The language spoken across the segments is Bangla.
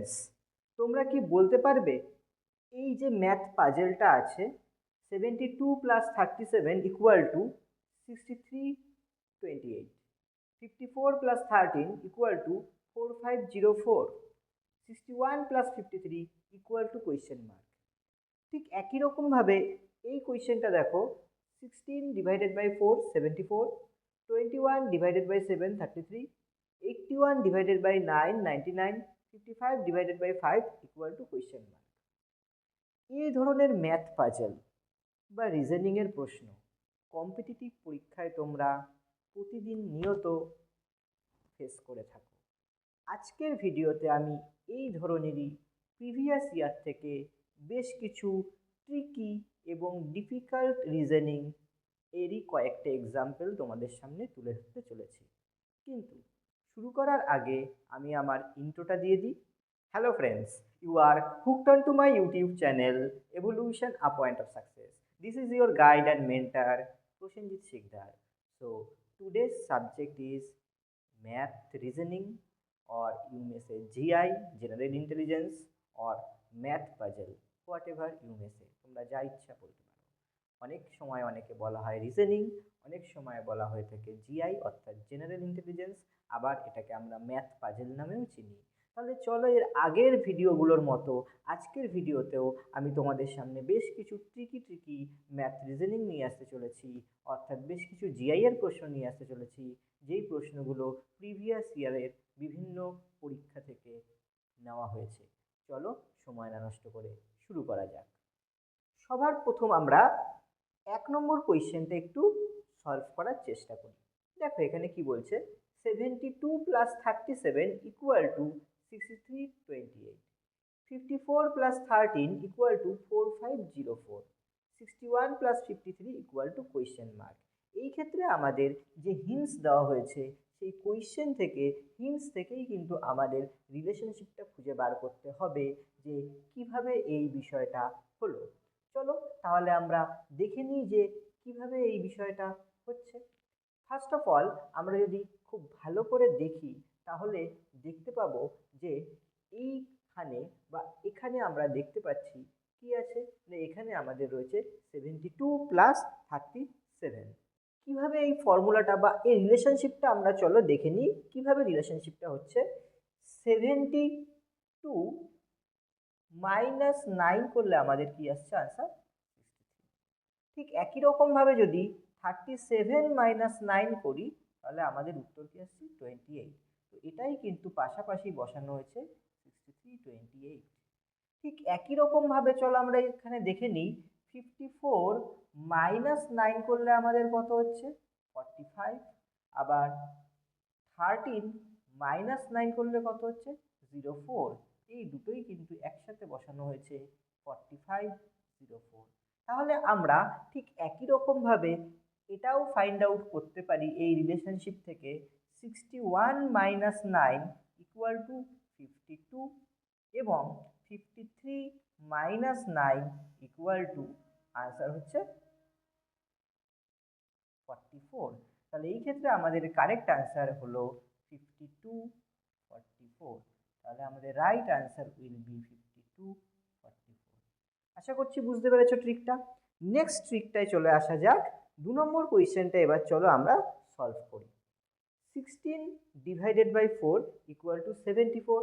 ফ্রেন্ডস, তোমরা কি বলতে পারবে এই যে ম্যাথ পাজেলটা আছে 72 plus 37 equal to 6328, 54 plus 13 equal to 4504, 61 plus 53 equal to question mark. ঠিক একই রকমভাবে এই কোয়েশ্চেনটা দেখো 16 divided by 4 74, 21 divided by 7 33, 81 divided by 9 99, 55 divided by 5 equal to question mark. এই ধরনের ম্যাথ পাজল বা রিজনিংয়ের প্রশ্ন কম্পিটিটিভ পরীক্ষায় তোমরা প্রতিদিন নিয়ত ফেস করে থাকো। আজকের ভিডিওতে আমি এই ধরনেরই প্রিভিয়াস ইয়ার থেকে বেশ কিছু ট্রিকি এবং ডিফিকাল্ট রিজনিং এরই কয়েকটা এক্সাম্পল তোমাদের সামনে তুলে ধরতে চলেছি। কিন্তু শুরু করার আগে আমি আমার ইন্ট্রোটা দিয়ে দিই। Hello friends, you are hooked on to my YouTube channel Evolution A Point of Success. This is your guide and mentor Prosenjit Sikdar. So today's subject is math reasoning, or you may say GI, General Intelligence, or math puzzle, whatever you may say. তোমরা যা ইচ্ছা বলতে পারো। অনেক সময় অনেকে বলা হয় রিজনিং, অনেক সময় বলা হয়ে থাকে জিআই অর্থাৎ জেনারেল ইন্টেলিজেন্স, আবার এটাকে আমরা ম্যাথ পাজেল নামেও চিনি। তাহলে চলো এর আগের ভিডিওগুলোর মতো আজকের ভিডিওতেও আমি তোমাদের সামনে বেশ কিছু ট্রিকি ম্যাথ রিজনিং নিয়ে আসতে চলেছি, অর্থাৎ বেশ কিছু জিআই এর প্রশ্ন নিয়ে আসতে চলেছি, যেই প্রশ্নগুলো প্রিভিয়াস ইয়ারের বিভিন্ন পরীক্ষা থেকে নেওয়া হয়েছে। চলো সময় না নষ্ট করে শুরু করা যাক। সবার প্রথম আমরা 1 নম্বর কোয়েশ্চেনটা একটু সলভ করার চেষ্টা করি। দেখো এখানে কি বলছে, 72 plus 37 equal to 6328, 54 plus 13 equal to 4504, 61 plus 53 equal to question mark. এই ক্ষেত্রে আমাদের যে হিন্টস দেওয়া হয়েছে সেই কোয়েশ্চেন থেকে হিন্টস থেকেই কিন্তু আমাদের রিলেশনশিপটা খুঁজে বার করতে হবে যে কিভাবে এই বিষয়টা হলো। চলো তাহলে আমরা দেখে নিই যে কিভাবে এই বিষয়টা হচ্ছে। ফার্স্ট অফ অল আমরা যদি খুব ভালো করে দেখি তাহলে দেখতে পাবো যে এইখানে বা এখানে আমরা দেখতে পাচ্ছি কি আছে, না এখানে আমাদের রয়েছে 72 প্লাস 37। কিভাবে এই ফর্মুলাটা বা এই রিলেশনশিপটা আমরা চলো দেখে নিই কিভাবে রিলেশনশিপটা হচ্ছে। 72 মাইনাস 9 করলে আমাদের কি আসছে আনসার 63। ঠিক একই রকম ভাবে যদি 37 মাইনাস 9 করি তাহলে আমাদের উত্তর কি আসছে 28। তো এটাই কিন্তু পাশাপাশি বসানো হয়েছে 63 28। ঠিক একই রকম ভাবে চলো আমরা এখানে দেখে নিই 54 মাইনাস 9 করলে আমাদের কত হচ্ছে 45, আবার 13 মাইনাস 9 করলে কত হচ্ছে 04। এই দুটোই কিন্তু একসাথে বসানো হয়েছে 45 04। তাহলে আমরা ঠিক একই রকম ভাবে এটাও ফাইন্ড আউট করতে পারি এই রিলেশনশিপ থেকে 61 মাইনাস 9 ইকুয়াল টু 52 এবং 53 মাইনাস 9 ইকুয়াল টু আনসার হচ্ছে 44। তাহলে এই ক্ষেত্রে আমাদের কারেক্ট আনসার হলো 52 44। তাহলে আমাদের রাইট আনসার উইল বি 52 44। আশা করছি বুঝতে পেরেছো ট্রিকটা। নেক্সট ট্রিকটায় চলে আসা যাক। 2 নম্বর কোয়েশ্চেনটা এবার চলো আমরা সলভ করি। 16 divided by 4 equal to 74,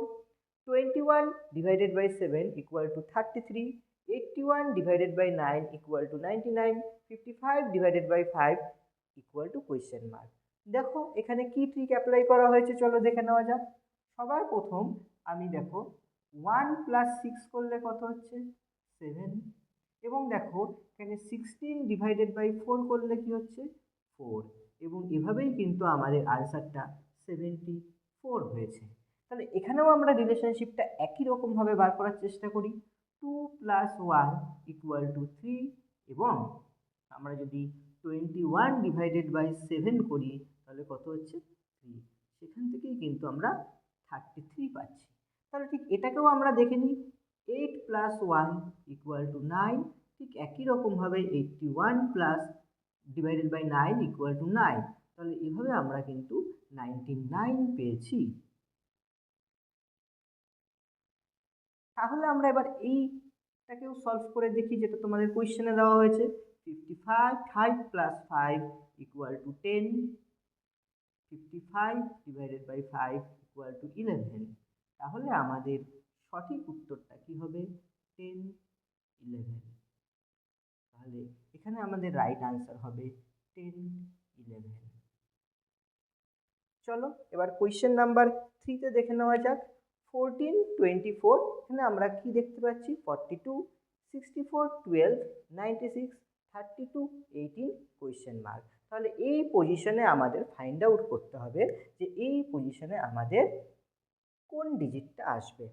21 divided by 7 equal to 33, 81 divided by 9 equal to 99, 55 divided by 5 equal to question mark. দেখো এখানে কি ট্রিক অ্যাপ্লাই করা হয়েছে চলো দেখে নেওয়া যাক। সবার প্রথম আমি দেখো 1 প্লাস 6 করলে কত হচ্ছে 7, এবং দেখো এখানে 16 ডিভাইডেড বাই 4 করলে কি হচ্ছে 4, এবং এভাবেই কিন্তু আমাদের আনসারটা 74 হয়েছে। তাহলে এখানেও আমরা রিলেশনশিপটা একই রকমভাবে বার করার চেষ্টা করি। 2 প্লাস 1 ইকুয়াল টু 3, এবং আমরা যদি 21 ডিভাইডেড বাই 7 করি তাহলে কত হচ্ছে 3, সেখান থেকেই কিন্তু আমরা 33 পাচ্ছি। তাহলে ঠিক এটাকেও আমরা দেখে নিই। 8 প্লাস 1 ইকুয়াল টু 9, ঠিক একই রকমভাবে 81 plus divided by 9 equal to 9। তাহলে এভাবে আমরা কিন্তু 99 পেয়েছি। তাহলে আমরা এবার এইটাকেও সলভ করে দেখি, যেটা তোমাদের কোয়েশ্চেনে দেওয়া হয়েছে। 5 plus 5 equal to 10, 55 divided by 5 equal to 11। তাহলে আমাদের সঠিক উত্তরটা কি হবে? 10, 11। তাহলে এখানে আমাদের রাইট আনসার হবে 10, 11। চলো এবার কোয়েশ্চেন নাম্বার 3তে দেখে নেওয়া যাক। 14, 24, এখানে আমরা কি দেখতে পাচ্ছি? 42, 64, 12, 96, 32, 18 কোয়েশ্চেন মার্ক। তাহলে এই পজিশনে আমাদের ফাইন্ড আউট করতে হবে যে এই পজিশনে আমাদের কোন ডিজিটটা আসবে।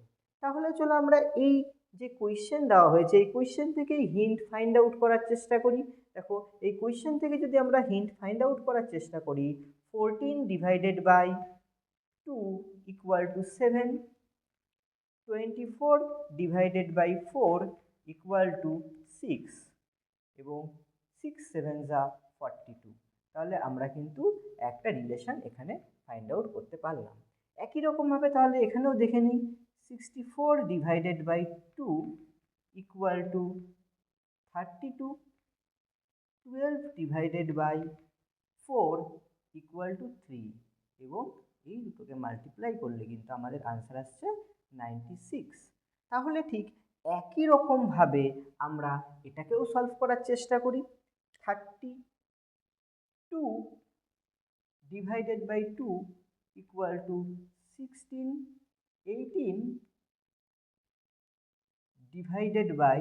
তাহলে চলো আমরা এই যে কোয়েশ্চেন দেওয়া হয়েছে এই কোয়েশ্চেন থেকে হিন্ট ফাইন্ড আউট করার চেষ্টা করি। দেখো এই কোয়েশ্চেন থেকে যদি আমরা হিন্ট ফাইন্ড আউট করার চেষ্টা করি, 14 divided by 2 equal to 7, 24 divided by 4 equal to 6 এবং 6 7 যা 42। তাহলে আমরা কিন্তু একটা রিলেশন এখানে ফাইন্ড আউট করতে পারলাম। একই রকমভাবে তাহলে এখানেও দেখে নিই, 64 divided by 2 equal to 32, 12 divided by 4 equal to 3 এবং এই দুটোকে মাল্টিপ্লাই করলে কিন্তু আমাদের আনসার আসছে 96। তাহলে ঠিক একই রকমভাবে আমরা এটাকেও সলভ করার চেষ্টা করি। 32 divided by 2 equal to 16, 18 divided by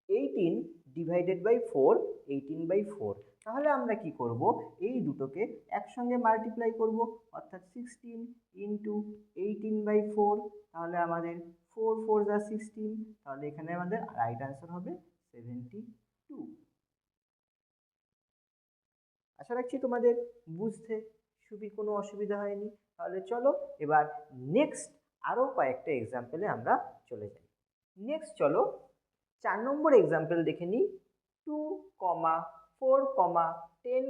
18 divided by 4, 18/4। তাহলে আমরা কি করব? এই দুটোকে একসঙ্গে মাল্টিপ্লাই করব, অর্থাৎ 16 ইন্টু 18/4। তাহলে আমাদের 4 4 যা 16। তাহলে এখানে আমাদের রাইট আনসার হবে 72। আশা রাখছি তোমাদের বুঝতে কোনো অসুবিধা হয়নি। তাহলে চলো এবার নেক্সট আরও কয়েকটা এক্সাম্পলে আমরা চলে যাই। নেক্সট চলো 4 নম্বর এক্সাম্পল দেখে নিই। 2, 4, 10,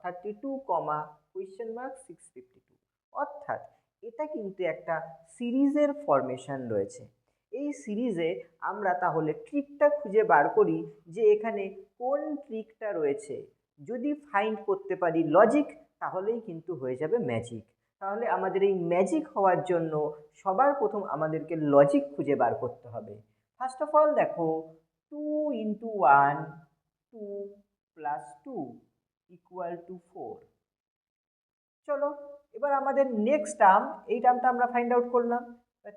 32, কোয়েশ্চেন মার্ক 652। অর্থাৎ এটা কিন্তু একটা সিরিজের ফরমেশন রয়েছে। এই সিরিজে আমরা তাহলে ট্রিকটা খুঁজে বার করি যে এখানে কোন ট্রিকটা রয়েছে। যদি ফাইন্ড করতে পারি লজিক, তাহলেই কিন্তু হয়ে যাবে ম্যাজিক। তাহলে আমাদের এই ম্যাজিক হওয়ার জন্য সবার প্রথম আমাদেরকে লজিক খুঁজে বার করতে হবে। ফার্স্ট অফ অল দেখো, 2 ইন্টু 1, 2 প্লাস 2 ইকুয়াল টু 4। চলো এবার আমাদের নেক্সট টার্ম, এই টার্মটা আমরা ফাইন্ড আউট করলাম।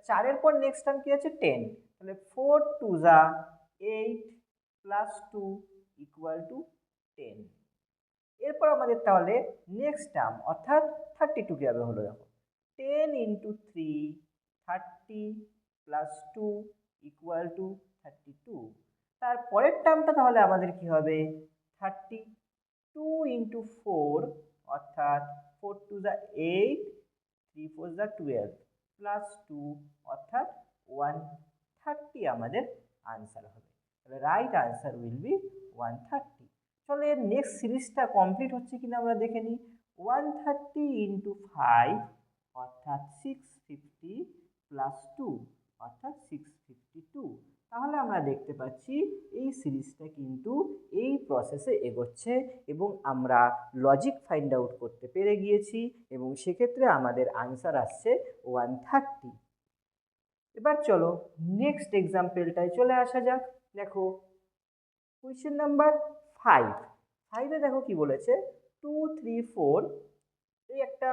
4-এর পর নেক্সট টার্ম কি আছে? 10। তাহলে 4 2 যা 8 প্লাস 2 ইকুয়াল টু 10। এরপর আমাদের তাহলে নেক্সট টার্ম অর্থাৎ 32 কীভাবে হলো দেখো, 10 ইন্টু 3, 30 প্লাস 2 ইকুয়াল টু 32। তারপরের টার্মটা তাহলে আমাদের কি হবে? 32 ইন্টু 4 অর্থাৎ 4 2 যা 8, 3 4 যা 12 প্লাস 2 অর্থাৎ 130 আমাদের আনসার হবে। তাহলে রাইট আনসার উইল বি 130। চলো এর নেক্সট সিরিজটা কমপ্লিট হচ্ছে কিনা আমরা দেখে নিই। 130 ইন্টু 5 অর্থাৎ 650 প্লাস 2 অর্থাৎ 652। তাহলে আমরা দেখতে পাচ্ছি এই সিরিজটা কিন্তু এই প্রসেসে এগোচ্ছে এবং আমরা লজিক ফাইন্ড আউট করতে পেরে গিয়েছি এবং সেক্ষেত্রে আমাদের আনসার আসছে 130। এবার চলো নেক্সট এক্সাম্পলটায় চলে আসা যাক। দেখো কোয়েশ্চেন নাম্বার 5-এ দেখো কি বলেছে, 2 3 4 এই একটা,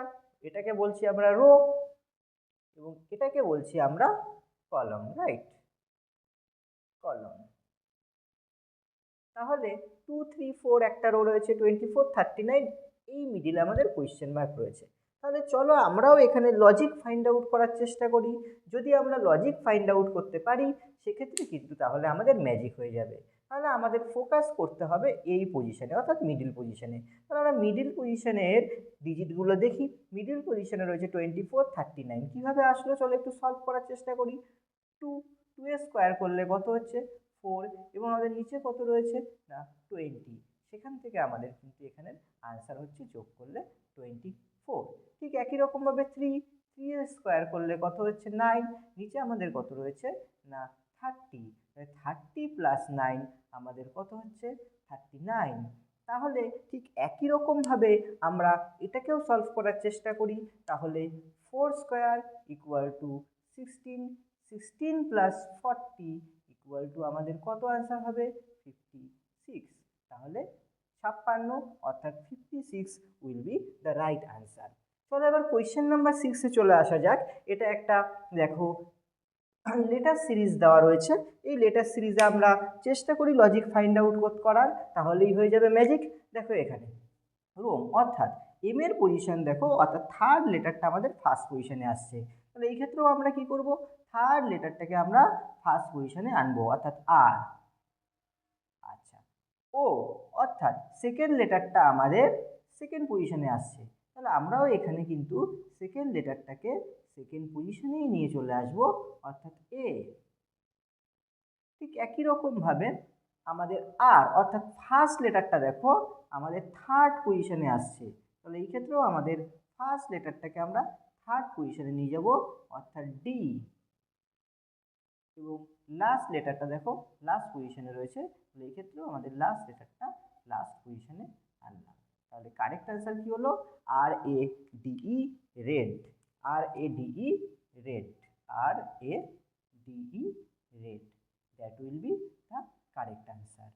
এটাকে বলছি আমরা রো এবং এটাকে বলছি আমরা কলাম, রাইট? কলাম। তাহলে 2 3 4 একটা রো রয়েছে, 24 39 এই মিডিলে আমাদের কোয়েশ্চেন মার্ক রয়েছে। তাহলে চলো আমরাও এখানে লজিক ফাইন্ড আউট করার চেষ্টা করি। যদি আমরা লজিক ফাইন্ড আউট করতে পারি সেক্ষেত্রে কিন্তু তাহলে আমাদের ম্যাজিক হয়ে যাবে। তাহলে আমাদের ফোকাস করতে হবে এই পজিশনে অর্থাৎ মিডিল পজিশনে। তাহলে আমরা মিডিল পজিশনের ডিজিটগুলো দেখি। মিডিল পজিশনে রয়েছে 24 39। কীভাবে আসলো চলো একটু সলভ করার চেষ্টা করি। 2 এর স্কোয়ার করলে কত হচ্ছে? 4 এবং আমাদের নিচে কত রয়েছে না 20। সেখান থেকে আমাদের কিন্তু এখানে আনসার হচ্ছে যোগ করলে 24। ঠিক একই রকমভাবে 3 এর স্কোয়ার করলে কত হচ্ছে 9, নিচে আমাদের কত রয়েছে না 30, 30 প্লাস 9 আমাদের কত হচ্ছে 39। তাহলে ঠিক একই রকমভাবে আমরা এটাকেও সলভ করার চেষ্টা করি। তাহলে 4 square equal to 16, 16 plus 40 equal to আমাদের কত আনসার হবে 56। তাহলে 56 অর্থাৎ 56 will be the right answer. চলো এবার কোয়েশ্চেন নাম্বার 6-এ চলে আসা যাক। এটা একটা দেখো লেটার সিরিজ দেওয়া রয়েছে। এই লেটার সিরিজে আমরা চেষ্টা করি লজিক ফাইন্ড আউট করার, তাহলেই হয়ে যাবে ম্যাজিক। দেখো এখানে রোম অর্থাৎ এম এর পজিশন দেখো, অর্থাৎ থার্ড লেটারটা আমাদের ফার্স্ট পজিশনে আসছে। তাহলে এই ক্ষেত্রেও আমরা কি করব, থার্ড লেটারটাকে আমরা ফার্স্ট পজিশনে আনবো, অর্থাৎ আর। আচ্ছা, ও অর্থাৎ সেকেন্ড লেটারটা আমাদের সেকেন্ড পজিশনে আসছে, তাহলে আমরাও এখানে কিন্তু সেকেন্ড লেটারটাকে সেকেন্ড পজিশনেই নিয়ে চলে আসবো, অর্থাৎ এ। ঠিক একই রকমভাবে আমাদের আর অর্থাৎ ফার্স্ট লেটারটা দেখো আমাদের থার্ড পজিশনে আসছে, তাহলে এই ক্ষেত্রেও আমাদের ফার্স্ট লেটারটাকে আমরা থার্ড পজিশনে নিয়ে যাব, অর্থাৎ ডি। এবং লাস্ট লেটারটা দেখো লাস্ট পজিশনে রয়েছে, তাহলে এই ক্ষেত্রেও আমাদের লাস্ট লেটারটা লাস্ট পজিশনে আনলাম। তাহলে কারেক্ট অ্যান্সার কি হলো R E D red, R E D red, R E D red, that will be the correct answer.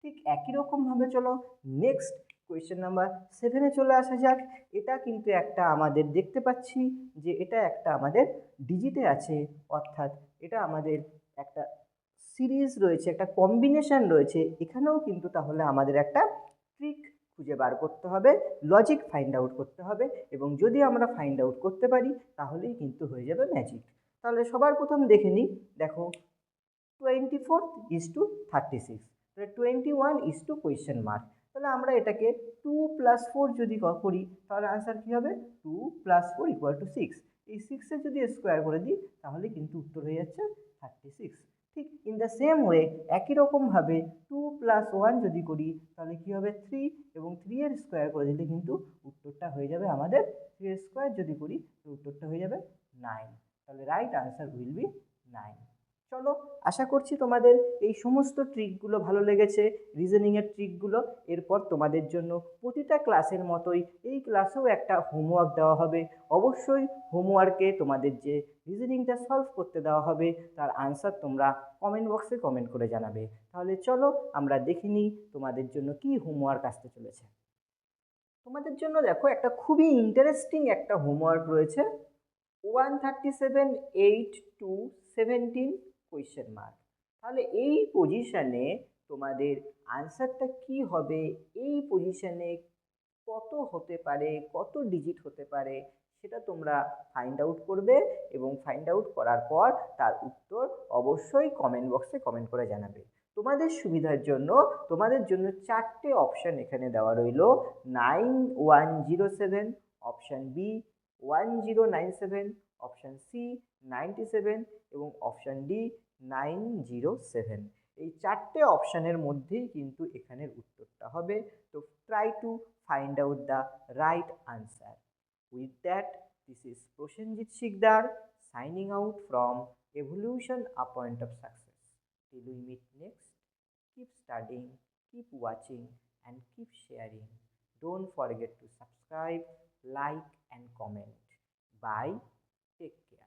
ঠিক একই রকমভাবে চলো নেক্সট কোয়েশ্চেন নাম্বার 7-এ চলে আসা যাক। এটা কিন্তু একটা আমাদের দেখতে পাচ্ছি যে এটা একটা আমাদের ডিজিটে আছে, অর্থাৎ এটা আমাদের একটা সিরিজ রয়েছে, একটা কম্বিনেশন রয়েছে। এখানেও কিন্তু তাহলে আমাদের একটা ট্রিক খুঁজে বার করতে হবে, লজিক ফাইন্ড আউট করতে হবে, এবং যদি আমরা ফাইন্ড আউট করতে পারি তাহলেই কিন্তু হয়ে যাবে ম্যাজিক। তাহলে সবার প্রথম দেখে নিই, দেখো 24:36, তাহলে 21 কোয়েশ্চেন মার্ক। তাহলে আমরা এটাকে 2 + 4 যদি করি তাহলে আনসার কী হবে 2 + 4 = 6। এই 6-এর যদি স্কোয়ার করে দিই তাহলে কিন্তু উত্তর হয়ে যাচ্ছে 36। ঠিক ইন দ্য সেম ওয়ে একই রকমভাবে 2 + 1 যদি করি তাহলে কী হবে 3, এবং 3 এর স্কোয়ার করে দিলে কিন্তু উত্তরটা হয়ে যাবে আমাদের 3 এর স্কোয়ার যদি করি তো উত্তরটা হয়ে যাবে 9। তাহলে রাইট আনসার উইল বি 9। চলো আশা করছি তোমাদের এই সমস্ত ট্রিকগুলো ভালো লেগেছে, রিজনিংয়ের ট্রিকগুলো। এরপর তোমাদের জন্য প্রতিটা ক্লাসের মতোই এই ক্লাসেও একটা হোমওয়ার্ক দেওয়া হবে। অবশ্যই হোমওয়ার্কে তোমাদের যে রিজনিংটা সলভ করতে দেওয়া হবে তার আনসার তোমরা কমেন্ট বক্সে কমেন্ট করে জানাবে। তাহলে চলো আমরা দেখে নিই তোমাদের জন্য কি হোমওয়ার্ক আসতে চলেছে। তোমাদের জন্য দেখো একটা খুবই ইন্টারেস্টিং একটা হোমওয়ার্ক রয়েছে, 137, 8 to 17 কোয়েশ্চেন মার্ক। তাহলে এই পজিশনে তোমাদের আনসারটা কি হবে, এই পজিশনে কত হতে পারে, কত ডিজিট হতে পারে সেটা তোমরা ফাইন্ড আউট করবে, এবং ফাইন্ড আউট করার পর তার উত্তর অবশ্যই কমেন্ট বক্সে কমেন্ট করে জানাবে। তোমাদের সুবিধার জন্য তোমাদের জন্য 4টে অপশান এখানে দেওয়া রইল, 9107, অপশান বি 1097, অপশান সি 97 এবং অপশান ডি 907। এই 4টে অপশানের মধ্যেই কিন্তু এখানের উত্তরটা হবে। তো try to find out the right answer. With that, this is Prosenjit Sikdar signing out from Evolution: A Point of Success. Till we meet next, keep studying, keep watching, and keep sharing. Don't forget to subscribe, like, and comment. Bye. Take care.